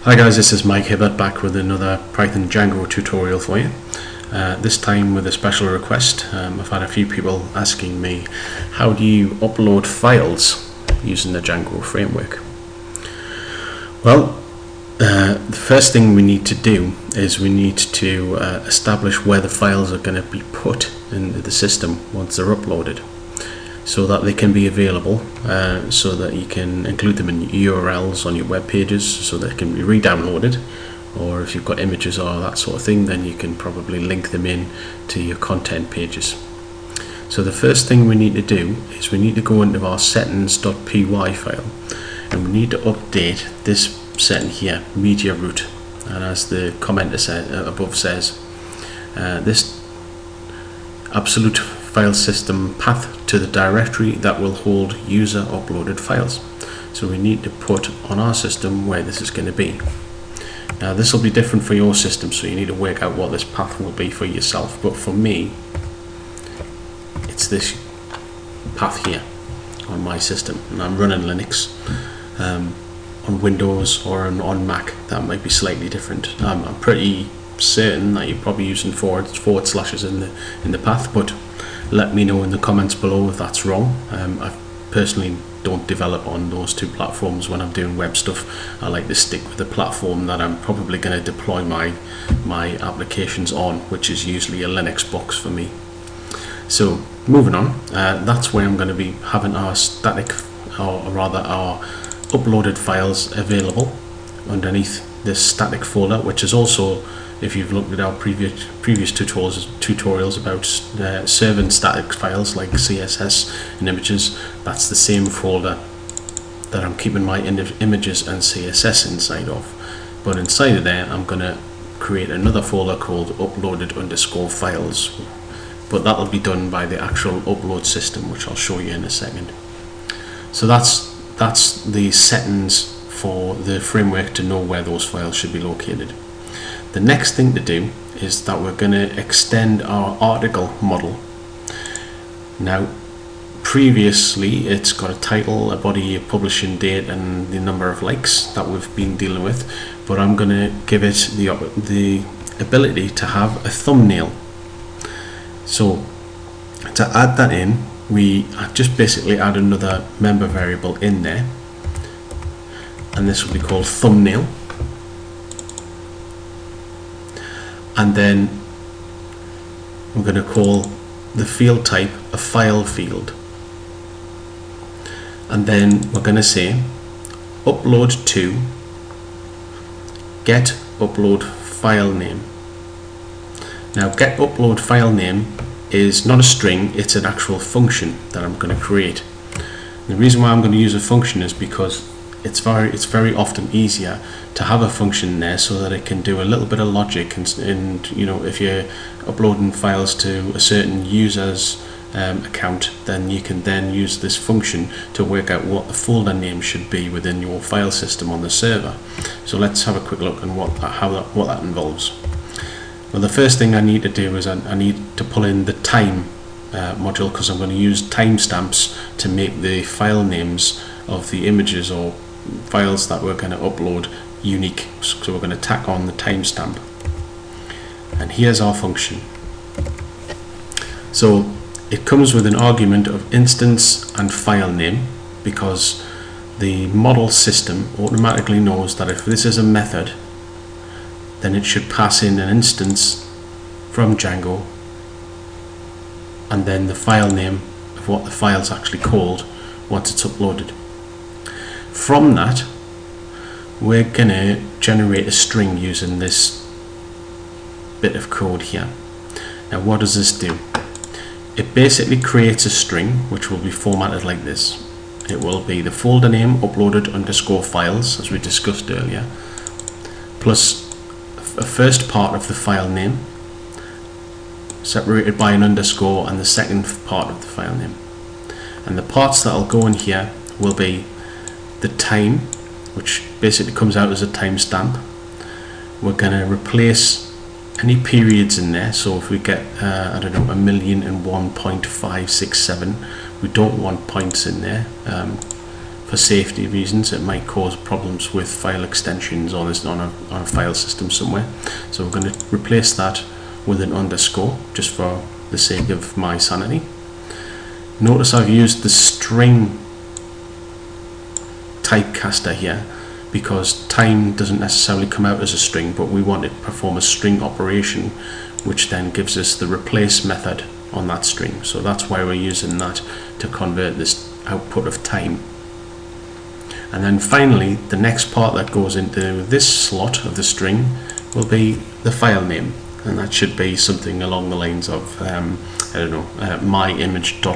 Hi guys, this is Mike Hibbert back with another Python Django tutorial for you. This time with a special request. I've had a few people asking me, how do you upload files using the Django framework? Well, the first thing we need to do is we need to establish where the files are going to be put into the system once they're uploaded, so that they can be available, so that you can include them in URLs on your web pages so they can be re-downloaded, or if you've got images or that sort of thing, then you can probably link them in to your content pages. So the first thing we need to do is we need to go into our settings.py file, and we need to update this setting here, media root, and as the commenter above says, this absolute file system path to the directory that will hold user uploaded files. So we need to put on our system where this is going to be. Now this will be different for your system, so you need to work out what this path will be for yourself, but for me it's this path here on my system, and I'm running Linux. On Windows or on Mac that might be slightly different. I'm pretty certain that you're probably using forward slashes in the path, but let me know in the comments below if that's wrong. I personally don't develop on those two platforms when I'm doing web stuff. I like to stick with the platform that I'm probably going to deploy my applications on, which is usually a Linux box for me. So moving on, that's where I'm going to be having our static, or rather our uploaded files available underneath this static folder, which is also, if you've looked at our previous tutorials about serving static files like CSS and images, that's the same folder that I'm keeping my images and CSS inside of. But inside of there I'm going to create another folder called uploaded_files, but that'll be done by the actual upload system, which I'll show you in a second. So that's the settings for the framework to know where those files should be located. The next thing to do is that we're going to extend our article model. Now previously it's got a title, a body, a publishing date and the number of likes that we've been dealing with, but I'm going to give it the ability to have a thumbnail. So to add that in, we just basically add another member variable in there, and this will be called thumbnail, and then we're going to call the field type a file field, and then we're going to say upload to get upload file name. Now get upload file name is not a string, it's an actual function that I'm going to create. The reason why I'm going to use a function is because it's very often easier to have a function there so that it can do a little bit of logic, and you know, if you're uploading files to a certain user's account, then you can then use this function to work out what the folder name should be within your file system on the server. So let's have a quick look at what that involves. Well, the first thing I need to do is I need to pull in the time module, because I'm going to use timestamps to make the file names of the images or files that we're going to upload unique. So we're going to tack on the timestamp, and here's our function. So it comes with an argument of instance and file name, because the model system automatically knows that if this is a method, then it should pass in an instance from Django and then the file name of what the file's actually called once it's uploaded. From that, we're going to generate a string using this bit of code here. Now what does this do? It basically creates a string which will be formatted like this. It will be the folder name uploaded_files, as we discussed earlier, plus a first part of the file name separated by an underscore, and the second part of the file name. And the parts that will go in here will be the time, which basically comes out as a timestamp. We're going to replace any periods in there, so if we get I don't know, 1,001.567, we don't want points in there. for safety reasons it might cause problems with file extensions on a file system somewhere. So we're going to replace that with an underscore just for the sake of my sanity. Notice I've used the string typecaster here because time doesn't necessarily come out as a string, but we want it to perform a string operation, which then gives us the replace method on that string. So that's why we're using that to convert this output of time. And then finally, the next part that goes into this slot of the string will be the file name, and that should be something along the lines of I don't know, myimage.png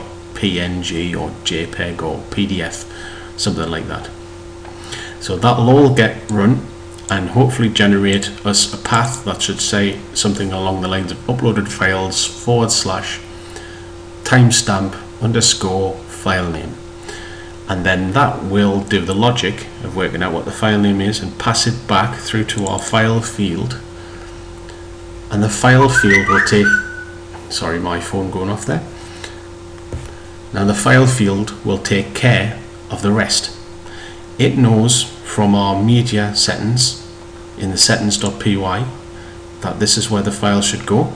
or JPEG or PDF, something like that. So that'll all get run and hopefully generate us a path that should say something along the lines of uploaded files / timestamp _ file name. And then that will do the logic of working out what the file name is and pass it back through to our file field. And the file field will take, sorry, my phone going off there. Now the file field will take care of the rest. It knows from our media settings in the settings.py that this is where the file should go.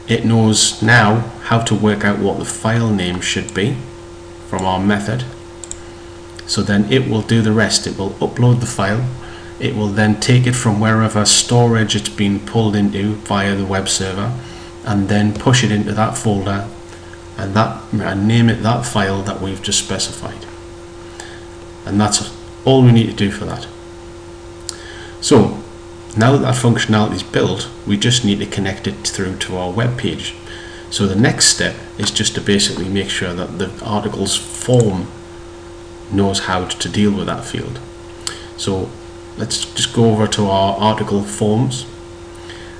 It knows now how to work out what the file name should be from our method. So then it will do the rest. It will upload the file. It will then take it from wherever storage it's been pulled into via the web server and then push it into that folder and name it that file that we've just specified. And that's all we need to do for that. So now that functionality is built, we just need to connect it through to our web page. So the next step is just to basically make sure that the article's form knows how to deal with that field. So let's just go over to our article forms,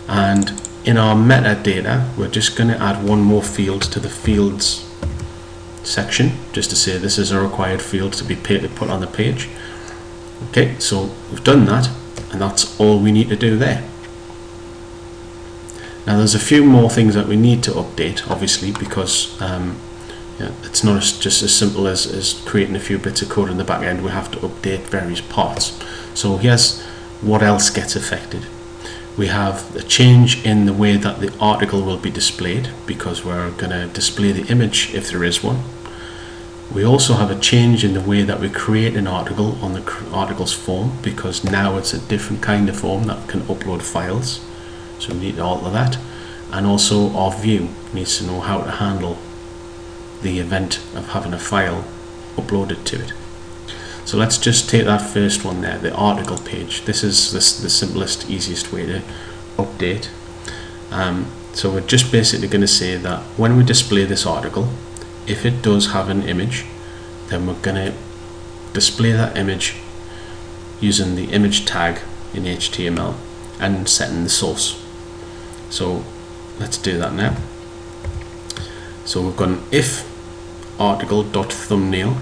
and in our metadata we're just going to add one more field to the fields section just to say this is a required field to be put on the page. Okay, so we've done that, and that's all we need to do there. Now there's a few more things that we need to update, obviously, because it's not just as simple as creating a few bits of code in the back end. We have to update various parts. So here's what else gets affected. We have a change in the way that the article will be displayed, because we're going to display the image if there is one. We also have a change in the way that we create an article on the articles form, because now it's a different kind of form that can upload files. So we need to alter that. And also our view needs to know how to handle the event of having a file uploaded to it. So let's just take that first one there, the article page. This is the simplest, easiest way to update. So we're just basically going to say that when we display this article, if it does have an image, then we're going to display that image using the image tag in HTML and setting the source. So let's do that now. So we've got an if article.thumbnail.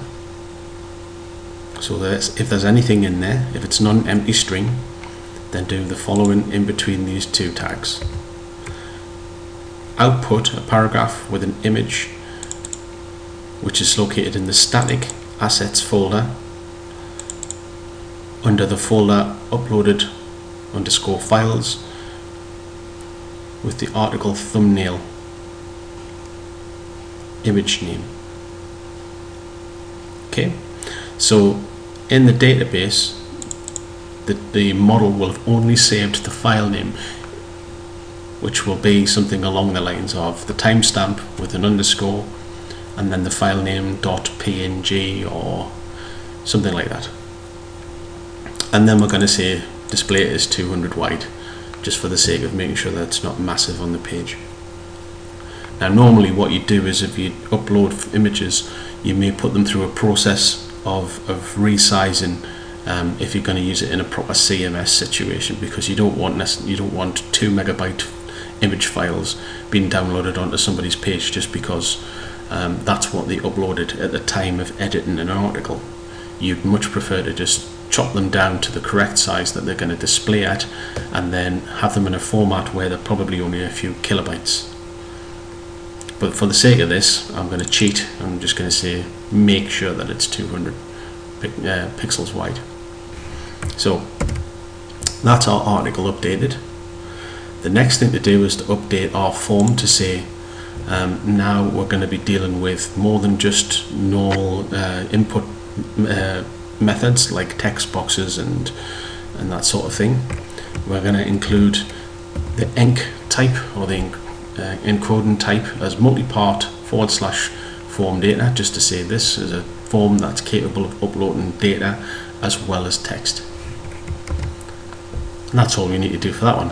So if there's anything in there, if it's not an empty string, then do the following in between these two tags. Output a paragraph with an image which is located in the static assets folder under the folder uploaded _ files with the article thumbnail image name. Okay, so in the database the model will have only saved the file name, which will be something along the lines of the timestamp with an underscore and then the file name .png or something like that. And then we're going to say display it as 200 wide, just for the sake of making sure that it's not massive on the page. Now normally what you do is if you upload images, you may put them through a process of resizing if you're going to use it in a proper CMS situation, because you don't want 2 megabyte image files being downloaded onto somebody's page just because that's what they uploaded at the time of editing an article. You'd much prefer to just chop them down to the correct size that they're going to display at, and then have them in a format where they're probably only a few kilobytes. But for the sake of this, I'm going to cheat. I'm just going to say make sure that it's 200 pixels wide. So that's our article updated. The next thing to do is to update our form to say now we're going to be dealing with more than just normal input methods like text boxes and that sort of thing. We're going to include the enc type, or the encoding type, as multi-part / form data, just to say this is a form that's capable of uploading data as well as text. And that's all we need to do for that one.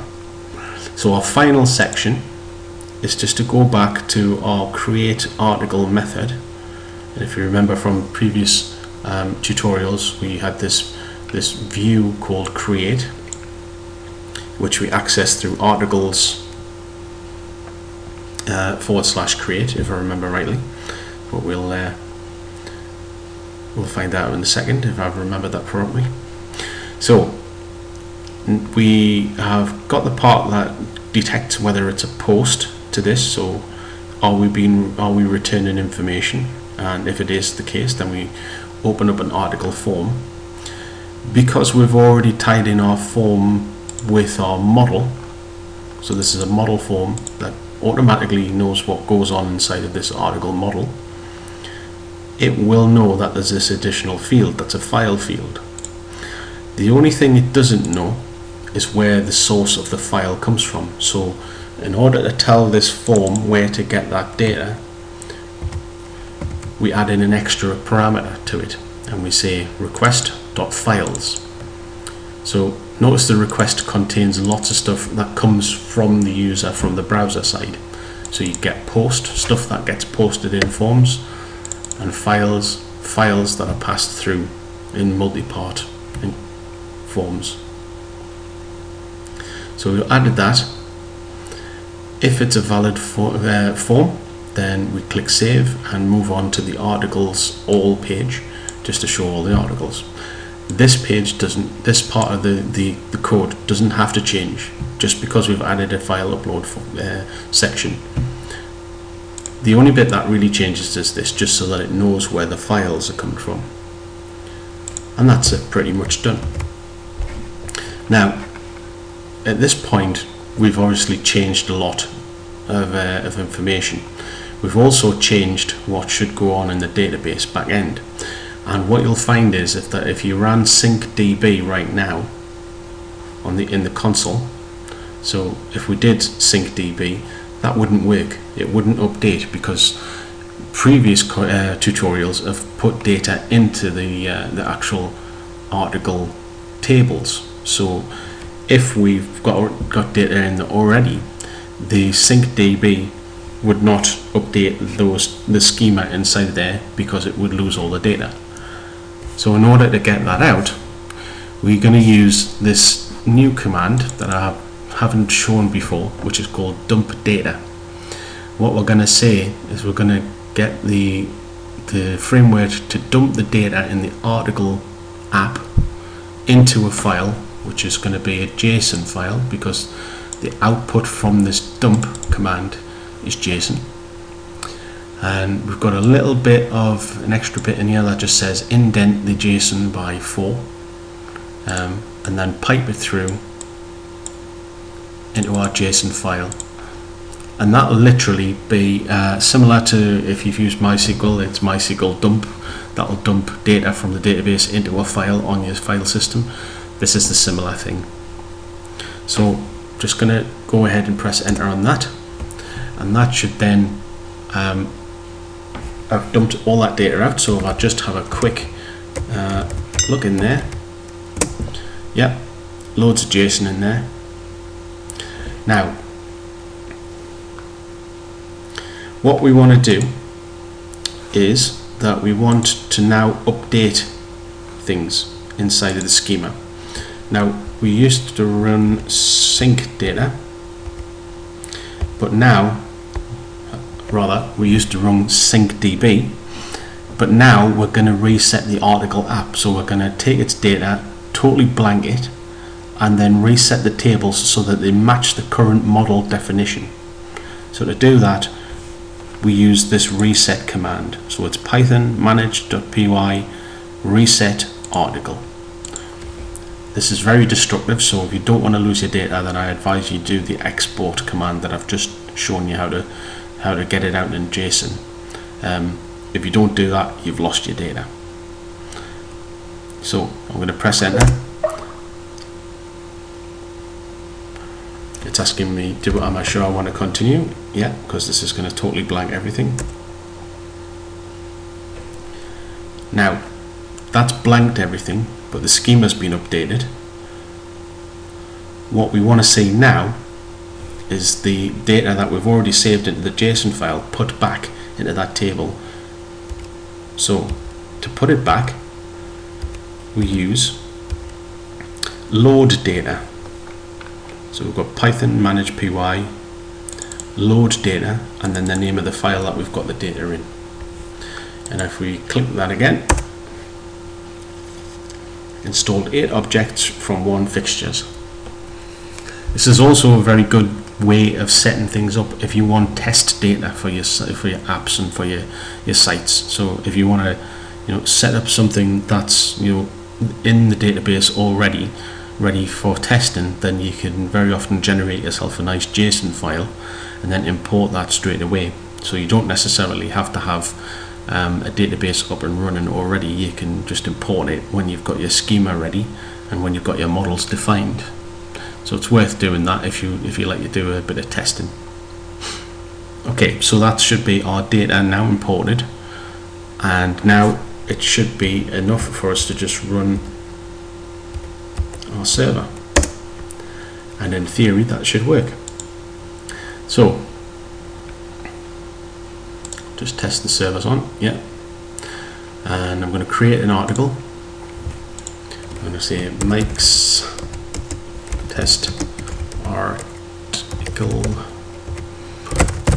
So our final section is just to go back to our create article method. And if you remember from previous tutorials, we had this view called create, which we access through articles / create, if I remember rightly. But we'll find out in a second if I remember that properly. So we have got the part that detects whether it's a post to this. So are we returning information? And if it is the case, then we open up an article form. Because we've already tied in our form with our model, so this is a model form that automatically knows what goes on inside of this article model, it will know that there's this additional field that's a file field. The only thing it doesn't know is where the source of the file comes from. So in order to tell this form where to get that data, we add in an extra parameter to it, and we say request.files. So notice the request contains lots of stuff that comes from the user from the browser side. So you get post, stuff that gets posted in forms, and files that are passed through in multi-part in forms. So we added that. If it's a valid form, then we click save and move on to the articles all page, just to show all the articles. This page doesn't, this part of the code doesn't have to change just because we've added a file upload section. The only bit that really changes is this, just so that it knows where the files are coming from. And that's it, pretty much done. Now, at this point, we've obviously changed a lot of information. We've also changed what should go on in the database back end. And what you'll find is if you ran syncdb right now in the console, so if we did syncdb, that wouldn't work. It wouldn't update because previous tutorials have put data into the actual article tables. So if we've got data in there already, the syncdb would not update the schema inside there because it would lose all the data. So in order to get that out, we're going to use this new command that I haven't shown before, which is called dump data. What we're going to say is we're going to get the framework to dump the data in the article app into a file, which is going to be a JSON file because the output from this dump command is JSON. And we've got a little bit of an extra bit in here that just says indent the JSON by 4 and then pipe it through into our JSON file, and that will literally be similar to if you've used MySQL. It's MySQL dump. That will dump data from the database into a file on your file system. This is the similar thing. So just going to go ahead and press enter on that, and that should then I've dumped all that data out. So if I just have a quick look in there, yep, loads of JSON in there. Now what we want to do is that we want to now update things inside of the schema. Now we used to run sync data, but now we used to run syncdb, but now we're going to reset the article app. So we're going to take its data, totally blank it, and then reset the tables so that they match the current model definition. So to do that, we use this reset command. So it's python manage.py reset article. This is very destructive, so if you don't want to lose your data, then I advise you do the export command that I've just shown you how to get it out in JSON. If you don't do that, you've lost your data. So I'm going to press enter. It's asking me, am I sure I want to continue? Yeah, because this is going to totally blank everything. Now, that's blanked everything, but the schema's been updated. What we want to see now is the data that we've already saved into the JSON file put back into that table. So to put it back, we use load data. So we've got python manage py load data, and then the name of the file that we've got the data in. And if we click that again, installed 8 objects from 1 fixtures. This is also a very good way of setting things up if you want test data for your apps and for your sites. So if you want to set up something that's in the database already ready for testing, then you can very often generate yourself a nice JSON file and then import that straight away. So you don't necessarily have to have a database up and running already. You can just import it when you've got your schema ready and when you've got your models defined. So it's worth doing that if you like to do a bit of testing. Okay, so that should be our data now imported, and now it should be enough for us to just run our server, and in theory that should work. So just test the servers on, yeah, and I'm going to create an article. I'm going to say Mike's test article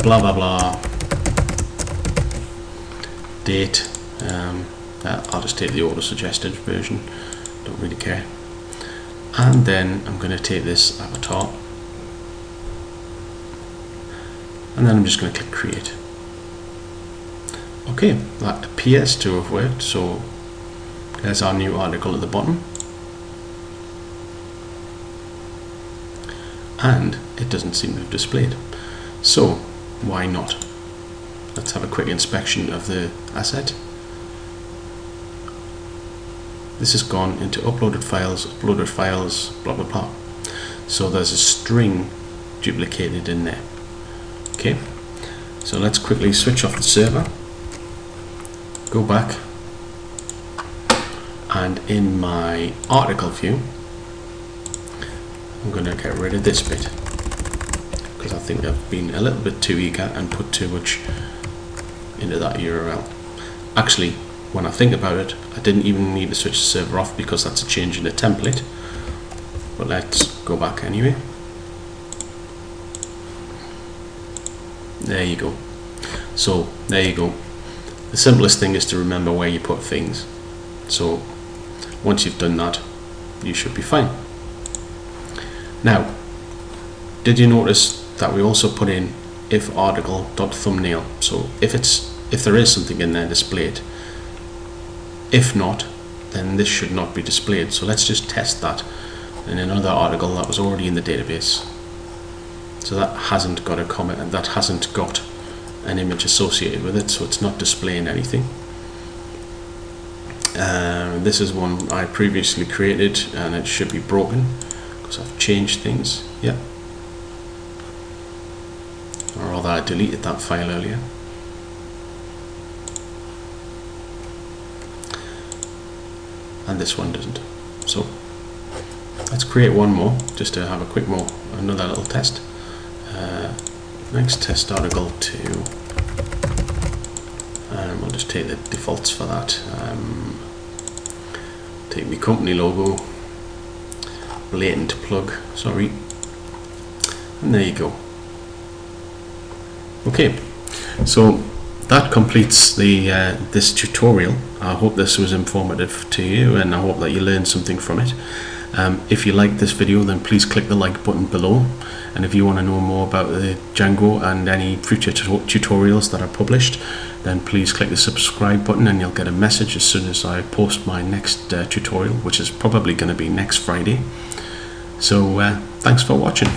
blah blah blah date. I'll just take the auto suggested version, don't really care. And then I'm going to take this avatar, and then I'm just going to click create. Okay, that appears to have worked. So there's our new article at the bottom, and it doesn't seem to have displayed. So why not? Let's have a quick inspection of the asset. This has gone into uploaded files, blah blah blah. So there's a string duplicated in there. Okay, so let's quickly switch off the server, go back, and in my article view I'm going to get rid of this bit because I think I've been a little bit too eager and put too much into that URL. Actually, when I think about it, I didn't even need to switch the server off because that's a change in the template. But let's go back anyway. There you go. So there you go. The simplest thing is to remember where you put things. So once you've done that, you should be fine. Now, did you notice that we also put in if article.thumbnail? So if there is something in there displayed. If not, then this should not be displayed. So let's just test that in another article that was already in the database. So that hasn't got a comment, and that hasn't got an image associated with it, so it's not displaying anything. This is one I previously created, and it should be broken because I've changed things. Yeah, or rather I deleted that file earlier. And this one doesn't. So let's create one more just to have another little test. Next test article 2, and we'll just take the defaults for that. Take my company logo, blatant plug, sorry, and there you go. Okay, so that completes the this tutorial. I hope this was informative to you, and I hope that you learned something from it. If you liked this video, then please click the like button below, and if you want to know more about the Django and any future tutorials that are published, then please click the subscribe button and you'll get a message as soon as I post my next tutorial, which is probably going to be next Friday. So thanks for watching.